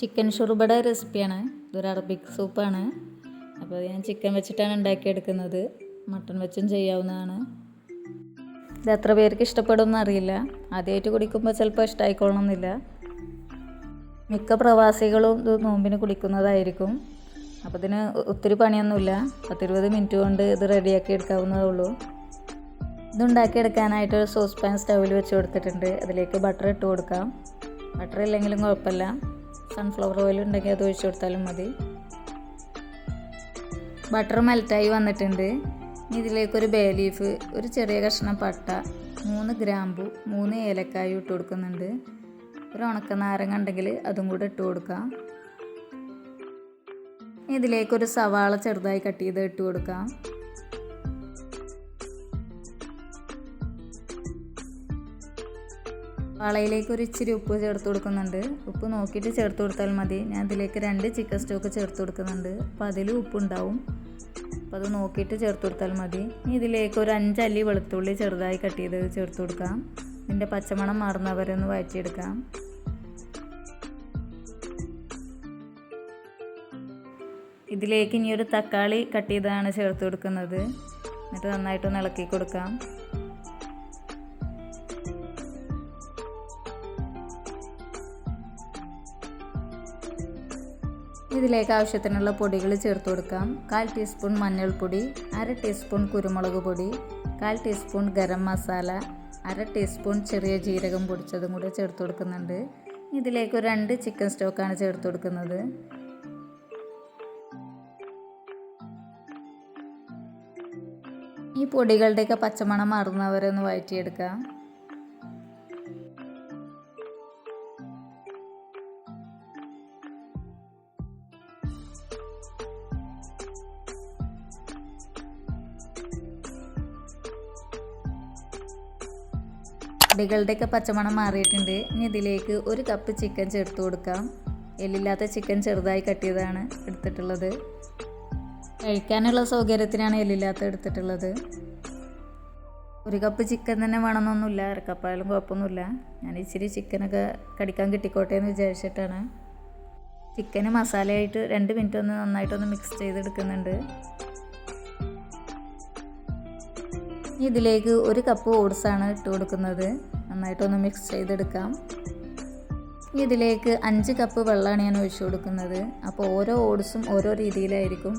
Chicken ഷുർബയുടെ റെസിപ്പിയാണ്. ഇതൊരു Arabic സൂപ്പാണ്. അപ്പോൾ ഞാൻ ചിക്കൻ വെച്ചിട്ടാണ് ഉണ്ടാക്കിയെടുക്കുന്നത്. മട്ടൺ വെച്ചും ചെയ്യാവുന്നതാണ്. ഇത് എത്ര പേർക്ക് ഇഷ്ടപ്പെടുമെന്ന് അറിയില്ല. ആദ്യമായിട്ട് കുടിക്കുമ്പോൾ ചിലപ്പോൾ ഇഷ്ടമായിക്കൊള്ളണമെന്നില്ല. മിക്ക പ്രവാസികളും ഇത് നോമ്പിന് കുടിക്കുന്നതായിരിക്കും. അപ്പോൾ ഇതിന് ഒത്തിരി പണിയൊന്നുമില്ല. 10-20 മിനിറ്റ് കൊണ്ട് ഇത് റെഡിയാക്കി എടുക്കാവുന്നതേ ഉള്ളൂ. ഇതുണ്ടാക്കിയെടുക്കാനായിട്ട് ഒരു സോസ് പാൻ സ്റ്റൗവിൽ വെച്ച് കൊടുത്തിട്ടുണ്ട്. അതിലേക്ക് ബട്ടർ ഇട്ട് കൊടുക്കാം. ബട്ടർ ഇല്ലെങ്കിലും കുഴപ്പമില്ല. സൺഫ്ലവർ ഓയിൽ ഉണ്ടെങ്കിൽ അത് ഒഴിച്ചു കൊടുത്താലും മതി. ബട്ടർ മെൽറ്റായി വന്നിട്ടുണ്ട്. ഇതിലേക്കൊരു ബേ ലീഫ്, ഒരു ചെറിയ കഷ്ണം പട്ട, 3 ഗ്രാമ്പു, 3 ഏലക്കായും ഇട്ട് കൊടുക്കുന്നുണ്ട്. ഒരു ഉണക്ക നാരങ്ങ ഉണ്ടെങ്കിൽ അതും കൂടെ ഇട്ട് കൊടുക്കാം. ഇതിലേക്കൊരു സവാള ചെറുതായി കട്ട് ചെയ്ത് ഇട്ട് കൊടുക്കാം. സവാളയിലേക്ക് ഒരു ഇച്ചിരി ഉപ്പ് ചേർത്ത് കൊടുക്കുന്നുണ്ട്. ഉപ്പ് നോക്കിയിട്ട് ചേർത്ത് കൊടുത്താൽ മതി. ഞാൻ ഇതിലേക്ക് 2 ചിക്കൻ സ്റ്റോക്ക് ചേർത്ത് കൊടുക്കുന്നുണ്ട്. അപ്പോൾ അതിൽ ഉപ്പുണ്ടാവും. അപ്പോൾ അത് നോക്കിയിട്ട് ചേർത്ത് കൊടുത്താൽ മതി. ഇനി ഇതിലേക്ക് ഒരു 5 അല്ലി വെളുത്തുള്ളി ചെറുതായി കട്ട് ചെയ്ത് ചേർത്ത് കൊടുക്കാം. ഇതിൻ്റെ പച്ചമണം മാറുന്നവരെ ഒന്ന് വഴറ്റിയെടുക്കാം. ഇതിലേക്ക് ഇനി ഒരു തക്കാളി കട്ട് ചെയ്താണ് ചേർത്ത് കൊടുക്കുന്നത്. എന്നിട്ട് നന്നായിട്ടൊന്ന് ഇളക്കി കൊടുക്കാം. ഇതിലേക്ക് ആവശ്യത്തിനുള്ള പൊടികൾ ചേർത്ത് കൊടുക്കാം. 1/4 ടീസ്പൂൺ മഞ്ഞൾപ്പൊടി, 1/2 ടീസ്പൂൺ കുരുമുളക് പൊടി, 1/4 ടീസ്പൂൺ ഗരം മസാല, 1/2 ടീസ്പൂൺ ചെറിയ ജീരകം പൊടിച്ചതും കൂടെ ചേർത്ത് കൊടുക്കുന്നുണ്ട്. ഇതിലേക്ക് 2 ചിക്കൻ സ്റ്റോക്കാണ് ചേർത്ത് കൊടുക്കുന്നത്. ഈ പൊടികളുടെയൊക്കെ പച്ചമണം മാറുന്നവരെ ഒന്ന് വഴറ്റിയെടുക്കാം. പൊടികളുടെയൊക്കെ പച്ചമണം മാറിയിട്ടുണ്ട്. ഇനി ഇതിലേക്ക് 1 കപ്പ് ചിക്കൻ ചേർത്ത് കൊടുക്കാം. എല്ലില്ലാത്ത ചിക്കൻ ചെറുതായി കട്ട് ചെയ്താണ് എടുത്തിട്ടുള്ളത്. കഴിക്കാനുള്ള സൗകര്യത്തിനാണ് എല്ലില്ലാത്ത എടുത്തിട്ടുള്ളത്. 1 കപ്പ് ചിക്കൻ തന്നെ വേണമെന്നൊന്നുമില്ല, 1/2 കപ്പായാലും കുഴപ്പമൊന്നുമില്ല. ഞാൻ ഇച്ചിരി ചിക്കനൊക്കെ കടിക്കാൻ കിട്ടിക്കോട്ടെ എന്ന് വിചാരിച്ചിട്ടാണ്. ചിക്കന് മസാലയായിട്ട് 2 മിനിറ്റ് ഒന്ന് നന്നായിട്ടൊന്ന് മിക്സ് ചെയ്തെടുക്കുന്നുണ്ട്. ഇതിലേക്ക് 1 കപ്പ് ഓട്സാണ് ഇട്ട് കൊടുക്കുന്നത്. നന്നായിട്ടൊന്ന് മിക്സ് ചെയ്തെടുക്കാം. ഇതിലേക്ക് 5 കപ്പ് വെള്ളമാണ് ഞാൻ ഒഴിച്ചു കൊടുക്കുന്നത്. അപ്പോൾ ഓരോ ഓട്സും ഓരോ രീതിയിലായിരിക്കും.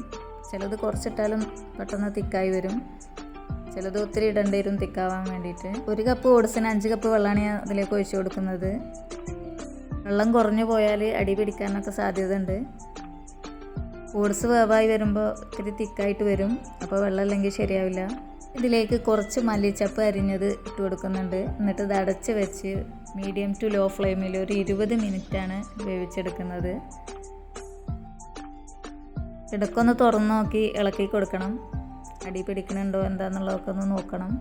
ചിലത് കുറച്ചിട്ടാലും പെട്ടെന്ന് തിക്കായി വരും, ചിലത് ഒത്തിരി ഇടേണ്ടി വരും തിക്കാവാൻ വേണ്ടിയിട്ട്. 1 കപ്പ് ഓട്സിന് 5 കപ്പ് വെള്ളമാണ് ഞാൻ അതിലേക്ക് ഒഴിച്ചു കൊടുക്കുന്നത്. വെള്ളം കുറഞ്ഞു പോയാൽ അടി പിടിക്കാനൊക്കെ സാധ്യത ഉണ്ട്. ഓട്സ് വേവായി വരുമ്പോൾ ഇത്തിരി തിക്കായിട്ട് വരും. അപ്പോൾ വെള്ളം ഇല്ലെങ്കിൽ ശരിയാവില്ല. ഇതിലേക്ക് കുറച്ച് മല്ലിച്ചപ്പ് അരിഞ്ഞത് ഇട്ട് കൊടുക്കുന്നുണ്ട്. എന്നിട്ട് ഇത് അടച്ച് വെച്ച് മീഡിയം ടു ലോ ഫ്ലെയിമിൽ ഒരു 20 മിനിറ്റാണ് വേവിച്ചെടുക്കുന്നത്. ഇടയ്ക്കൊന്ന് തുറന്ന് നോക്കി ഇളക്കി കൊടുക്കണം. അടി പിടിക്കണുണ്ടോ എന്താണെന്നുള്ളതൊക്കെ ഒന്ന് നോക്കണം.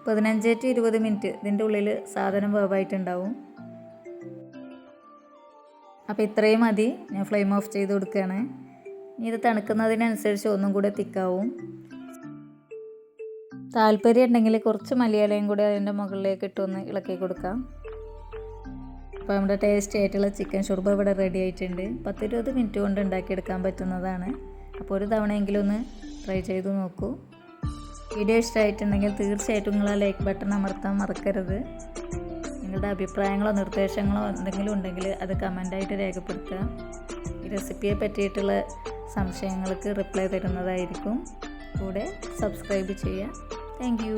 15 to 20 മിനിറ്റ് ഇതിൻ്റെ ഉള്ളിൽ സാധനം വേവായിട്ടുണ്ടാവും. അപ്പോൾ ഇത്രയും മതി. ഞാൻ ഫ്ലെയിം ഓഫ് ചെയ്ത് കൊടുക്കുകയാണ്. ഇനി ഇത് തണുക്കുന്നതിനനുസരിച്ച് ഒന്നും കൂടെ തിക്കാവും. താല്പര്യം ഉണ്ടെങ്കിൽ കുറച്ച് മല്ലിയിലയും കൂടി അതിൻ്റെ മുകളിലേക്ക് ഇട്ടൊന്ന് ഇളക്കി കൊടുക്കാം. അപ്പോൾ നമ്മുടെ ടേസ്റ്റി ആയിട്ടുള്ള ചിക്കൻ ഷുർബ ഇവിടെ റെഡി ആയിട്ടുണ്ട്. 10-20 മിനിറ്റ് കൊണ്ട് ഉണ്ടാക്കിയെടുക്കാൻ പറ്റുന്നതാണ്. അപ്പോൾ ഒരു തവണയെങ്കിലും ഒന്ന് ട്രൈ ചെയ്ത് നോക്കൂ. വീഡിയോ ഇഷ്ടമായിട്ടുണ്ടെങ്കിൽ തീർച്ചയായിട്ടും നിങ്ങൾ ആ ലൈക്ക് ബട്ടൺ അമർത്താൻ മറക്കരുത്. നിങ്ങളുടെ അഭിപ്രായങ്ങളോ നിർദ്ദേശങ്ങളോ എന്തെങ്കിലും ഉണ്ടെങ്കിൽ അത് കമൻ്റായിട്ട് രേഖപ്പെടുത്തുക. ഈ റെസിപ്പിയെ പറ്റിയിട്ടുള്ള സംശയങ്ങൾക്ക് റിപ്ലൈ തരുന്നതായിരിക്കും. കൂടെ സബ്സ്ക്രൈബ് ചെയ്യുക. Thank you.